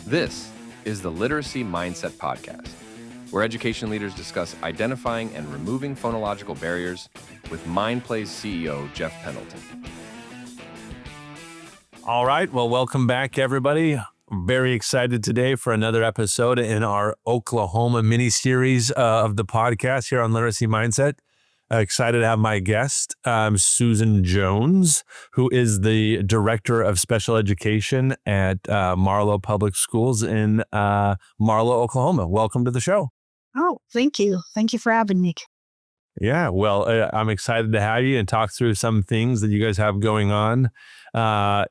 This is the Literacy Mindset Podcast, where education leaders discuss identifying and removing phonological barriers with Mindplay's CEO, Jeff Pendleton. All right. Well, welcome back, everybody. I'm very excited today for another episode in our Oklahoma mini-series of the podcast here on Literacy Mindset. Excited to have my guest, Susan Jones, who is the Director of Special Education at Marlow Public Schools in Marlow, Oklahoma. Welcome to the show. Oh, thank you. Thank you for having me. Yeah, well, I'm excited to have you and talk through some things that you guys have going on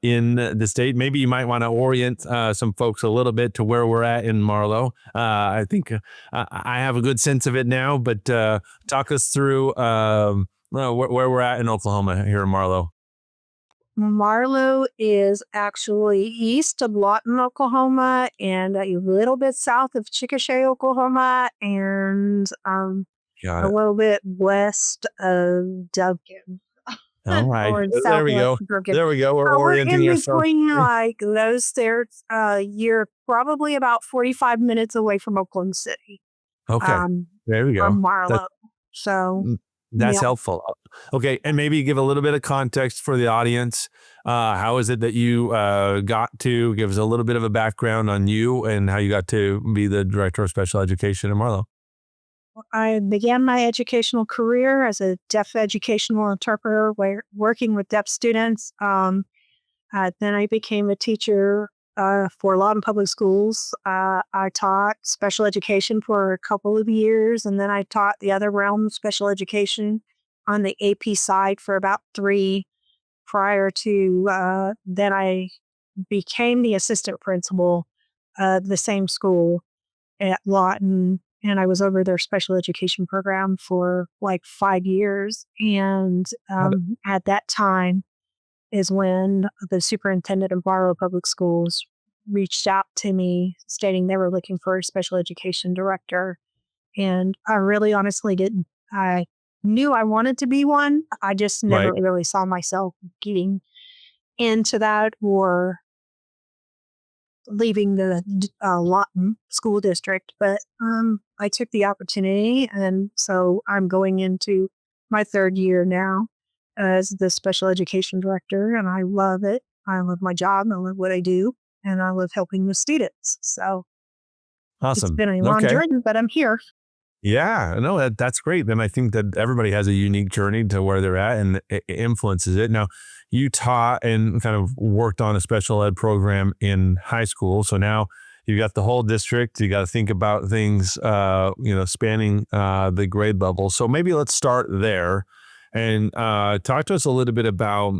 in the state. Maybe you might want to orient some folks a little bit to where we're at in Marlow. I think I have a good sense of it now, but talk us through where we're at in Oklahoma here in Marlow. Marlow is actually east of Lawton, Oklahoma, and a little bit south of Chickasha, Oklahoma, and a little bit west of Duncan. All right. There we go. Duncan. There we go. We're orienting ourselves. Between like those there, you're probably about 45 minutes away from Oakland City. Okay. There we go. From Marlow. That's helpful. Okay. And maybe give a little bit of context for the audience. How is it that you give us a little bit of a background on you and how you got to be the Director of Special Education in Marlow? I began my educational career as a deaf educational interpreter, working with deaf students. Then I became a teacher for Lawton Public Schools. I taught special education for a couple of years, and then I taught the other realm, special education, on the AP side for about 3 prior to then I became the assistant principal of the same school at Lawton. And I was over their special education program for like 5 years. And at that time is when the superintendent of Marlow Public Schools reached out to me stating they were looking for a special education director. And I really honestly didn't. I knew I wanted to be one. I just never really saw myself getting into that or leaving the Lawton school district, but I took the opportunity, and so I'm going into my 3rd year now as the special education director, and I love it. I love my job. I love what I do, and I love helping the students. So awesome. It's been a long journey, but I'm here. Yeah, no, that's great. And I think that everybody has a unique journey to where they're at, and it influences it. Now, you taught and kind of worked on a special ed program in high school. So now you got the whole district. You got to think about things, spanning the grade level. So maybe let's start there and talk to us a little bit about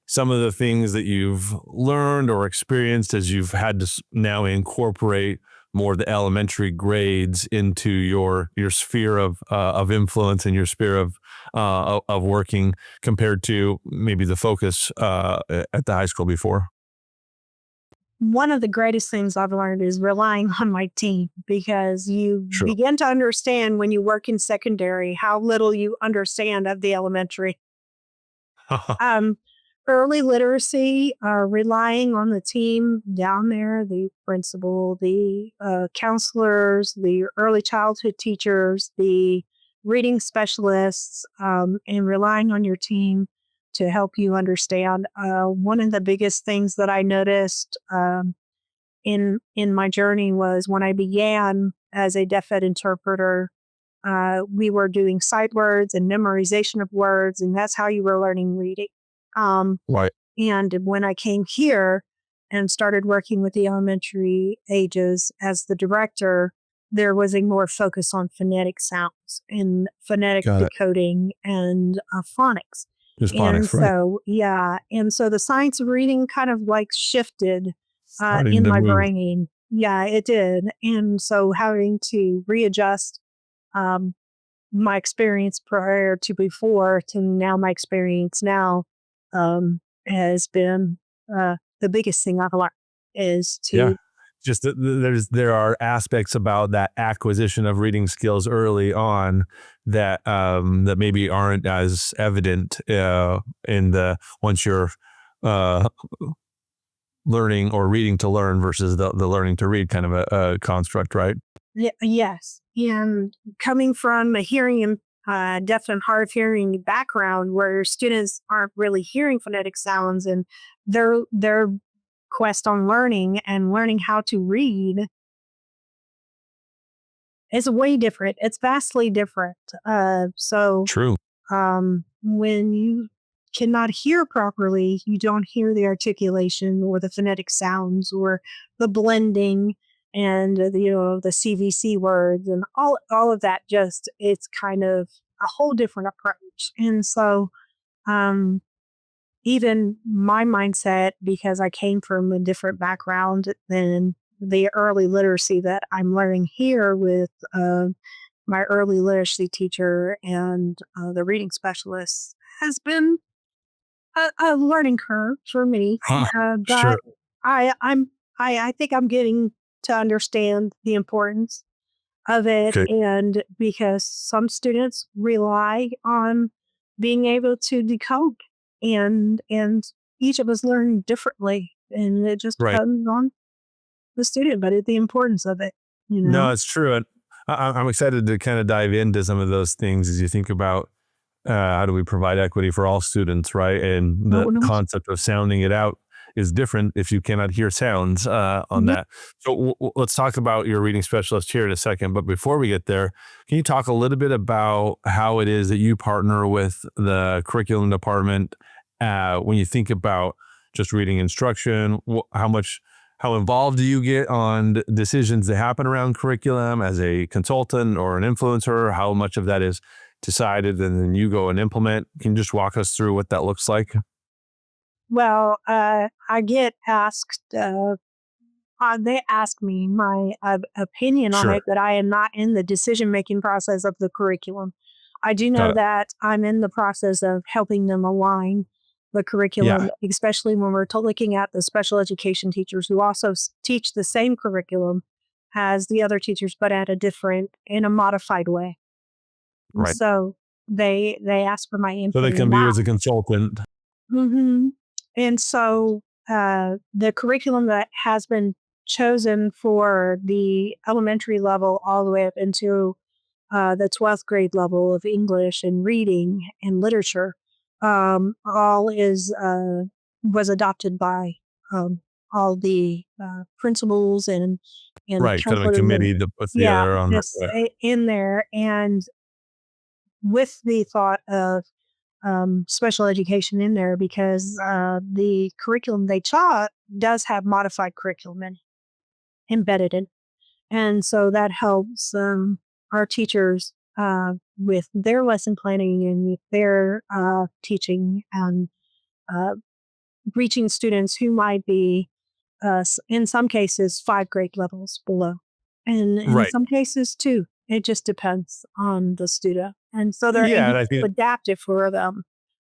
some of the things that you've learned or experienced as you've had to now incorporate more of the elementary grades into your sphere of influence and your sphere of working compared to maybe the focus at the high school before? One of the greatest things I've learned is relying on my team, because you begin to understand when you work in secondary how little you understand of the elementary. Early literacy, relying on the team down there, the principal, the counselors, the early childhood teachers, the reading specialists, and relying on your team to help you understand. One of the biggest things that I noticed in my journey was when I began as a deaf ed interpreter, we were doing sight words and memorization of words, and that's how you were learning reading. And when I came here and started working with the elementary ages as the director, there was a more focus on phonetic sounds and phonetic decoding and phonics. Just phonics, And so the science of reading kind of like shifted in my brain. Yeah, it did. And so having to readjust my experience prior to before to now my experience now has been the biggest thing I've learned is to just there are aspects about that acquisition of reading skills early on that that maybe aren't as evident in the once you're learning or reading to learn versus the learning to read kind of a construct, right? Yes. And coming from a hearing and deaf and hard of hearing background where students aren't really hearing phonetic sounds and their quest on learning and learning how to read is way different. It's vastly different. So True. when you cannot hear properly, you don't hear the articulation or the phonetic sounds or the blending and the CVC words and all of that. Just it's kind of a whole different approach. And so um, even my mindset, because I came from a different background than the early literacy that I'm learning here with my early literacy teacher and the reading specialist, has been a learning curve for me. Sure. But I think I'm getting to understand the importance of it, Okay. and because some students rely on being able to decode, and each of us learn differently, and it just Right. depends on the student, but the importance of it, No, it's true. And I'm excited to kind of dive into some of those things as you think about how do we provide equity for all students, right? And Oh, the no. concept of sounding it out is different if you cannot hear sounds on Mhm. that. So let's talk about your reading specialist here in a second. But before we get there, can you talk a little bit about how it is that you partner with the curriculum department when you think about just reading instruction? How involved do you get on decisions that happen around curriculum as a consultant or an influencer? How much of that is decided and then you go and implement? Can you just walk us through what that looks like? Well, I get asked, they ask me my opinion on Sure. it, but I am not in the decision making process of the curriculum. I do Got know it. that I'm in the process of helping them align the Yeah. curriculum, especially when we're looking at the special education teachers who also teach the same curriculum as the other teachers, but at in a modified way. And Right. so they ask for my So input they in come to you that. as a consultant. hmm And so the curriculum that has been chosen for the elementary level all the way up into the 12th grade level of English and reading and literature, all was adopted by um, all the principals and Right. Kind of a counselors and committee to put yeah, together on. just in there, and with the thought of special education in there because the curriculum they taught does have modified curriculum embedded in. And so that helps our teachers with their lesson planning and with their teaching and uh, reaching students who might be, in some cases, 5 grade levels below. And in Right. some cases, too. It just depends on the student. And so they're Yeah. able And I to think, adapt it for them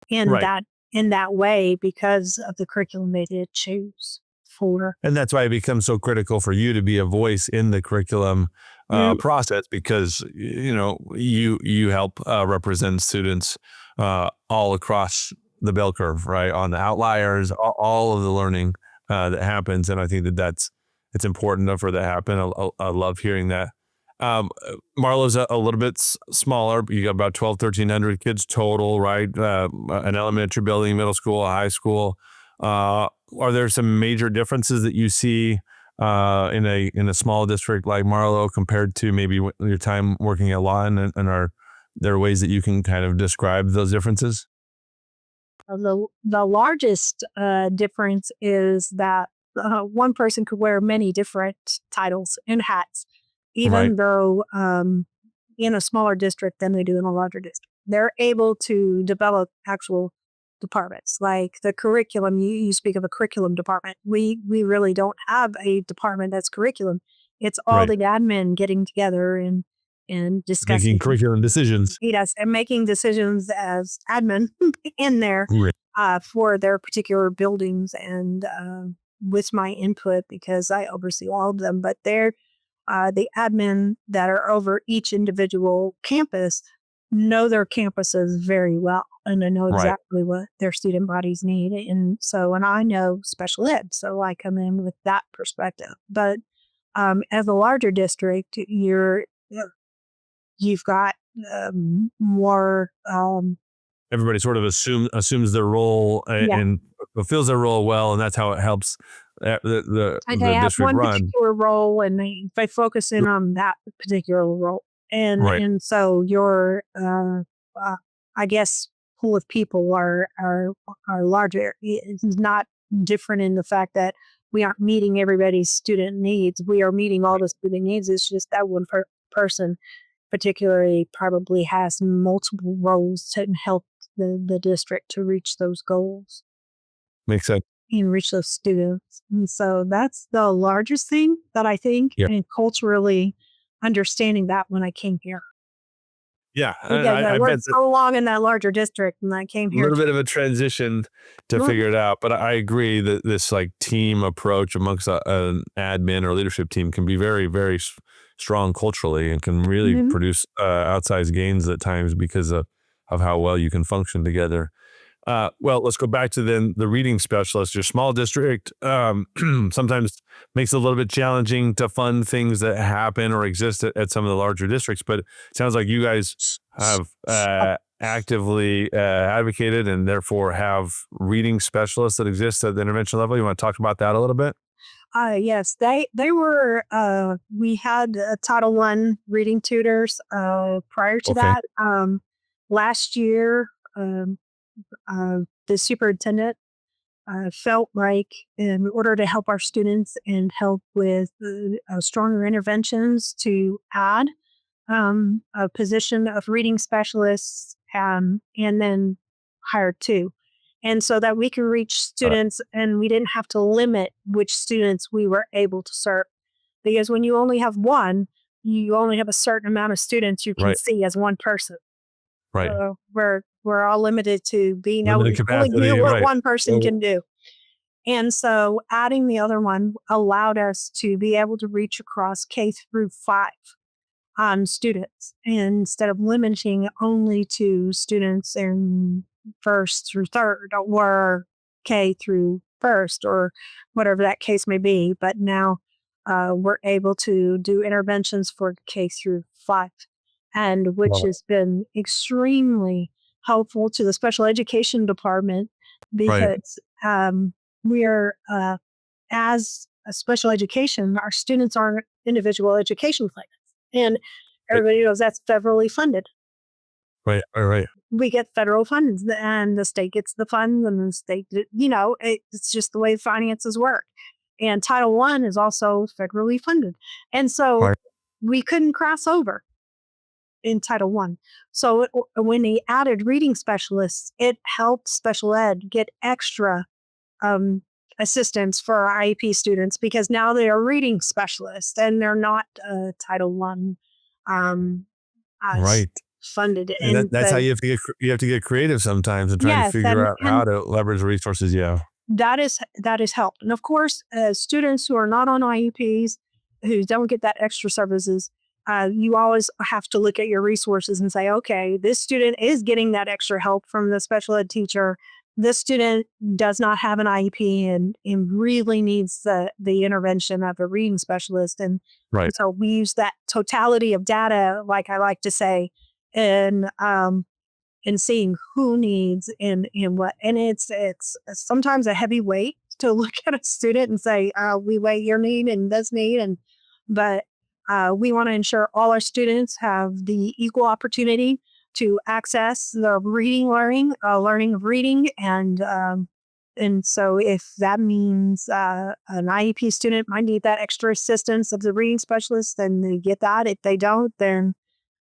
in right. that in that way because of the curriculum they did choose for. And that's why it becomes so critical for you to be a voice in the curriculum Mm, process because you help represent students all across the bell curve, right? On the outliers, all of the learning that happens, and I think it's important for that to happen. I love hearing that. Marlow's a little bit smaller. You got about 1,300 kids total, right? An elementary building, middle school, a high school. Are there some major differences that you see in a small district like Marlow compared to maybe your time working at Lawton, and are there ways that you can kind of describe those differences? the largest difference is that one person could wear many different titles and hats, Right, even though in a smaller district than they do in a larger district. They're able to develop actual departments like the curriculum. You speak of a curriculum department. We really don't have a department that's curriculum. It's all right. the admin getting together and Making discussing. curriculum decisions. Yes, and making decisions as admin in there Right. for their particular buildings and with my input because I oversee all of them. But they're the admin that are over each individual campus know their campuses very well, and I know Right. exactly what their student bodies need. And I know special ed, so I come in with that perspective. But as a larger district, you've got more. Everybody sort of assumes their role Yeah. and fulfills their role well, and that's how it helps the And they have district one run. particular role, and they focus in on that particular role. Right. And so your, I guess, pool of people are larger. It's not different in the fact that we aren't meeting everybody's student needs. We are meeting all the student needs. It's just that one person particularly probably has multiple roles to help the district to reach those goals Makes sense. and reach those students. And so that's the largest thing that I think, Yeah. and culturally understanding that when I came here. Yeah. Because I I bet worked so long in that larger district, and I came a here. little bit of a transition to Well- figure it out, but I agree that this like team approach amongst an admin or leadership team can be very, very strong culturally and can really Mhm. produce outsized gains at times because of how well you can function together. Well, let's go back to then the reading specialist. Your small district sometimes makes it a little bit challenging to fund things that happen or exist at some of the larger districts, but it sounds like you guys have actively advocated and therefore have reading specialists that exist at the intervention level. You want to talk about that a little bit? Yes, they were. We had Title I reading tutors prior to Okay. that. Last year, the superintendent felt like in order to help our students and help with stronger interventions to add a position of reading specialists and then hire two. And so that we can reach students and we didn't have to limit which students we were able to serve. Because when you only have one, you only have a certain amount of students you can Right. see as one person. Right. So we're all limited to being able Limited to only capacity, do what right. one person Well- can do. And so adding the other one allowed us to be able to reach across K through 5 students instead of limiting only to students in first through third or K through first or whatever that case may be. But now we're able to do interventions for K through 5, and which Wow. has been extremely helpful to the special education department because we're as a special education, our students aren't individual education plans. And everybody knows that's federally funded. Right. We get federal funds and the state gets the funds and the state, it's just the way finances work. And Title I is also federally funded. And so we couldn't cross over in Title I. So when they added reading specialists, it helped special ed get extra assistance for our IEP students because now they are reading specialists and they're not Title I Right. funded. And that's how you have to get creative sometimes and try to figure out how to leverage resources. Yeah. That is helped. And of course, students who are not on IEPs, who don't get that extra services, you always have to look at your resources and say, okay, this student is getting that extra help from the special ed teacher. This student does not have an IEP and really needs the intervention of a reading specialist. And so we use that totality of data, like I like to say, in seeing who needs and what. And it's sometimes a heavy weight to look at a student and say, we weigh your need and this need. But we want to ensure all our students have the equal opportunity to access the learning of reading. And so if that means an IEP student might need that extra assistance of the reading specialist, then they get that. If they don't, then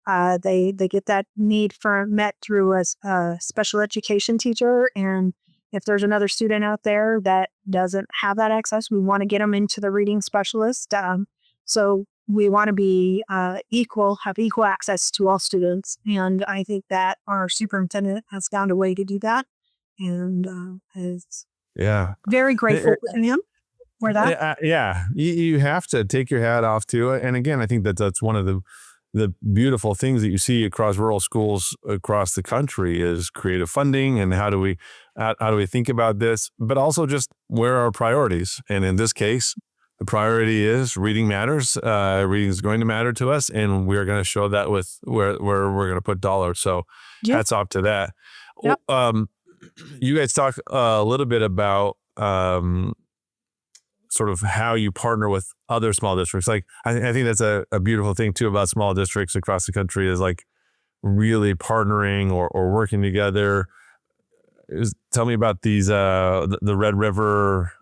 they get that need met through a special education teacher. And if there's another student out there that doesn't have that access, we want to get them into the reading specialist. So we want to be have equal access to all students. And I think that our superintendent has found a way to do that. And is very grateful to him for that. You have to take your hat off to it. And again, I think that's one of the the beautiful things that you see across rural schools across the country is creative funding, and how do we think about this, but also just where are our priorities. And in this case, the priority is reading matters. Reading is going to matter to us, and we're going to show that with where we're going to put dollars. So Yep. hats off to that. Yep. You guys talk a little bit about sort of how you partner with other small districts. Like, I think that's a beautiful thing too about small districts across the country, is like really partnering or working together. Tell me about these the Red River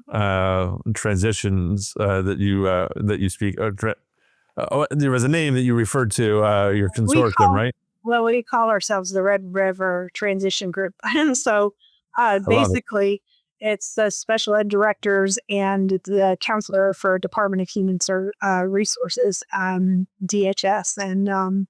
transitions that you speak. There was a name that you referred to, your consortium, right? Well, we call ourselves the Red River Transition Group. And so basically, it's the special ed directors and the counselor for Department of Human Resources, DHS. And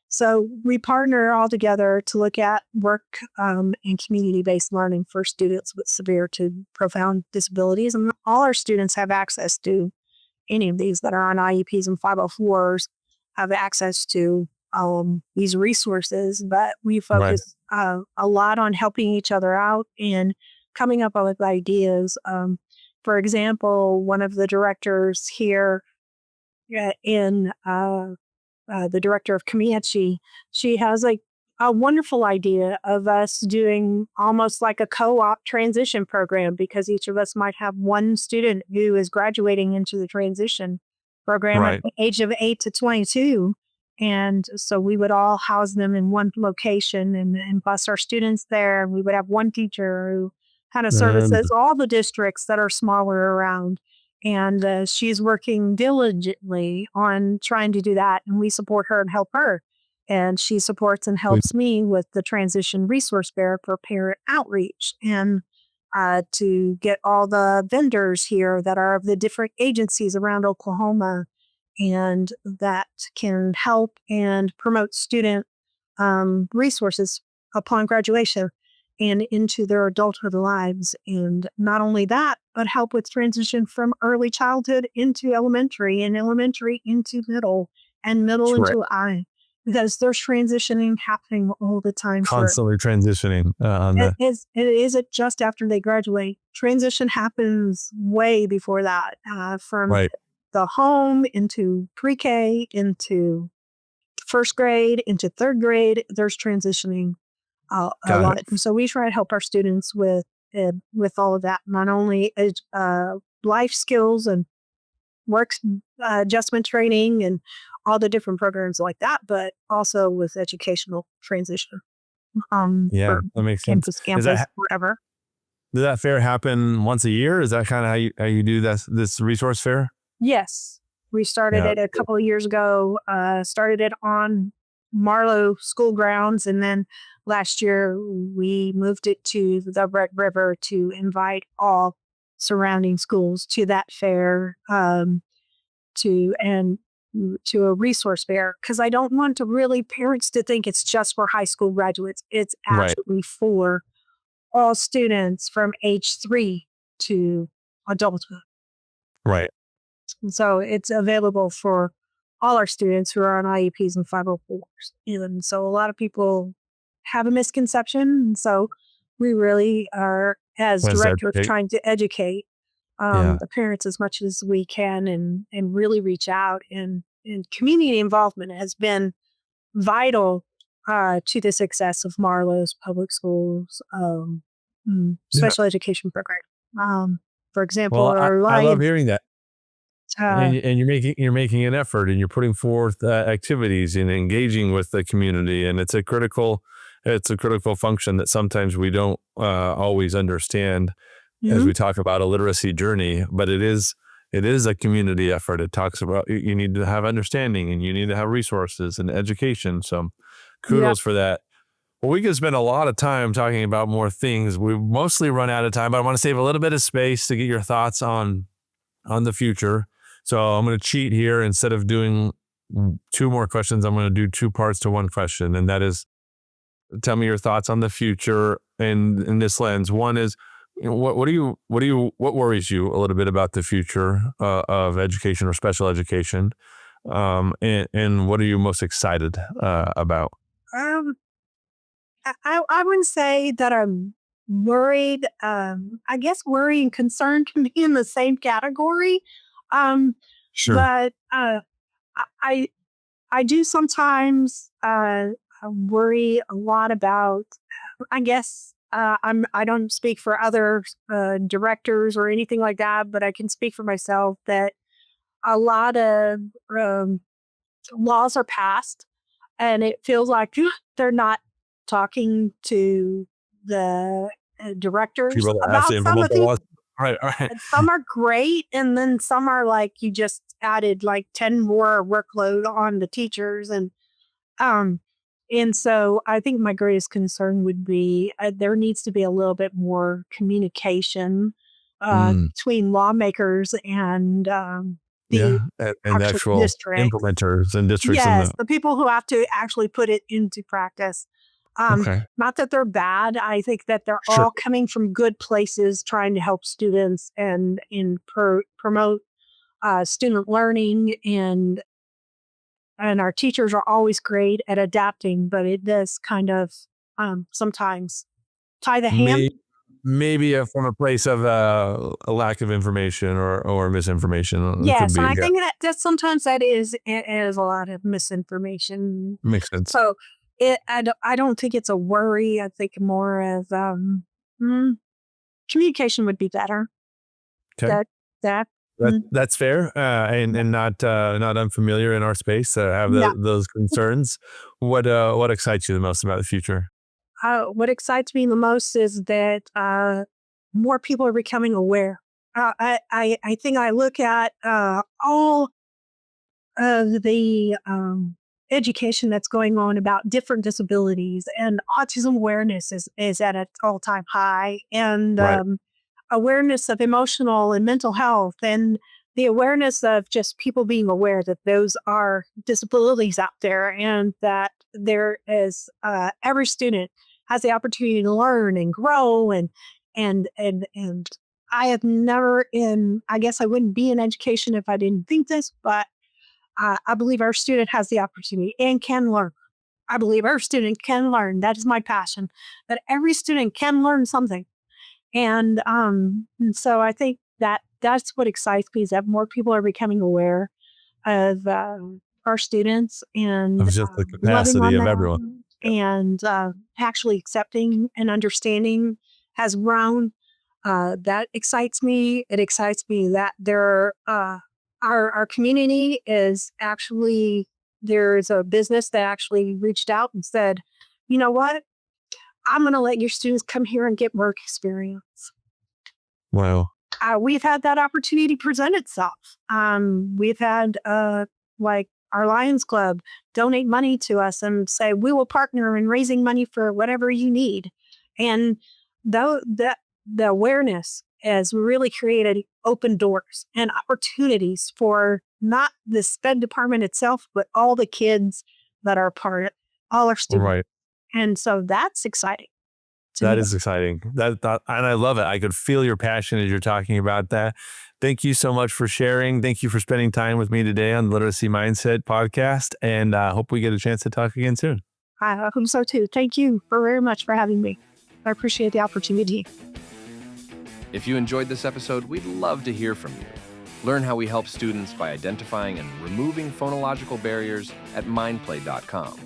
so we partner all together to look at work and community-based learning for students with severe to profound disabilities. And all our students have access to any of these that are on IEPs and 504s, have access to these resources. But we focus a lot on helping each other out and coming up with ideas. For example, one of the directors here in the director of Comanche, she has like a wonderful idea of us doing almost like a co-op transition program, because each of us might have one student who is graduating into the transition program at the age of 8 to 22. And so we would all house them in one location and bus our students there. And we would have one teacher who kind of services all the districts that are smaller around. And she's working diligently on trying to do that. And we support her and help her. And she supports and helps me with the transition resource fair for parent outreach, and to get all the vendors here that are of the different agencies around Oklahoma, and that can help and promote student resources upon graduation and into their adulthood lives. And not only that, but help with transition from early childhood into elementary, and elementary into middle, and middle into high, because there's transitioning happening all the time. Constantly transitioning. It isn't just after they graduate. Transition happens way before that, from the home into pre-K, into first grade, into third grade. There's transitioning a lot. And so we try to help our students with all of that, not only life skills and work adjustment training and all the different programs like that, but also with educational transition. That makes sense. Campus, whatever. Does that fair happen once a year? Is that kind of how you do this resource fair? Yes. We started it a couple of years ago, started it on Marlow school grounds. And then last year we moved it to the Red River to invite all surrounding schools to that fair, to a resource fair, because I don't want parents to think it's just for high school graduates. It's actually for all students from age 3 to adulthood. Right. And so it's available for all our students who are on IEPs and 504s. And so a lot of people have a misconception. And so we really are, as directors, trying to educate the parents as much as we can, and really reach out. And community involvement has been vital to the success of Marlow's public schools special education program. For example, I love hearing that. And you're making an effort, and you're putting forth activities and engaging with the community, and it's a critical function that sometimes we don't always understand as we talk about a literacy journey. But it is a community effort. It talks about you need to have understanding, and you need to have resources and education. So kudos for that. Well, we could spend a lot of time talking about more things. We mostly run out of time, but I want to save a little bit of space to get your thoughts on the future. So I'm going to cheat here. Instead of doing 2 more questions, I'm going to do 2 parts to 1 question. And that is, tell me your thoughts on the future in this lens. One is, what worries you a little bit about the future of education or special education? And what are you most excited about? Um, I wouldn't say that I'm worried. I guess worry and concern can be in the same category. Um, Sure. but I I do sometimes worry a lot about. I guess I don't speak for other directors or anything like that, but I can speak for myself that a lot of um, laws are passed, and it feels like they're not talking to the directors People that about actually some implement of the these. laws. Right. All right. And some are great, and then some are like you just added like 10 more workload on the teachers, um, and so I think my greatest concern would be there needs to be a little bit more communication Mm, between lawmakers and the yeah. And the actual actual districts. implementers and districts in Yes, the. the people who have to actually put it into practice. Okay. Not that they're bad. I think that they're Sure. all coming from good places, trying to help students and promote student learning, and our teachers are always great at adapting, but it does kind of sometimes tie the hand. May, maybe from a place of a lack of information or misinformation. It could Yes, and be. I Yeah. think that sometimes that is a lot of misinformation. Makes sense. So I don't think it's a worry. I think more of mm, communication would be better. Okay. That that mm, That's fair, and not unfamiliar in our space to have no. those concerns. What excites you the most about the future? What excites me the most is that more people are becoming aware. I think I look at all of the education that's going on about different disabilities, and autism awareness is at an all-time high, and Right. awareness of emotional and mental health, and the awareness of just people being aware that those are disabilities out there, and that there is every student has the opportunity to learn and grow, and I have never I guess I wouldn't be in education if I didn't think this, but I believe our student has the opportunity and can learn. I believe our student can learn. That is my passion, that every student can learn something. And so I think that that's what excites me is that more people are becoming aware of our students Of and just the loving capacity on of everyone. them and actually accepting and understanding has grown. That excites me. It excites me that our community is actually there's a business that actually reached out and said, you know what, I'm going to let your students come here and get work experience. Wow. We've had that opportunity present itself. We've had like our Lions Club donate money to us and say we will partner in raising money for whatever you need, and though that the awareness has really created open doors and opportunities for not the SPED department itself, but all the kids that are part, all our students, Right. and so that's exciting to That me. is exciting. That and I love it. I could feel your passion as you're talking about that. Thank you so much for sharing. Thank you for spending time with me today on the Literacy Mindset podcast, and hope we get a chance to talk again soon. I hope so too. Thank you very much for having me. I appreciate the opportunity. If you enjoyed this episode, we'd love to hear from you. Learn how we help students by identifying and removing phonological barriers at mindplay.com.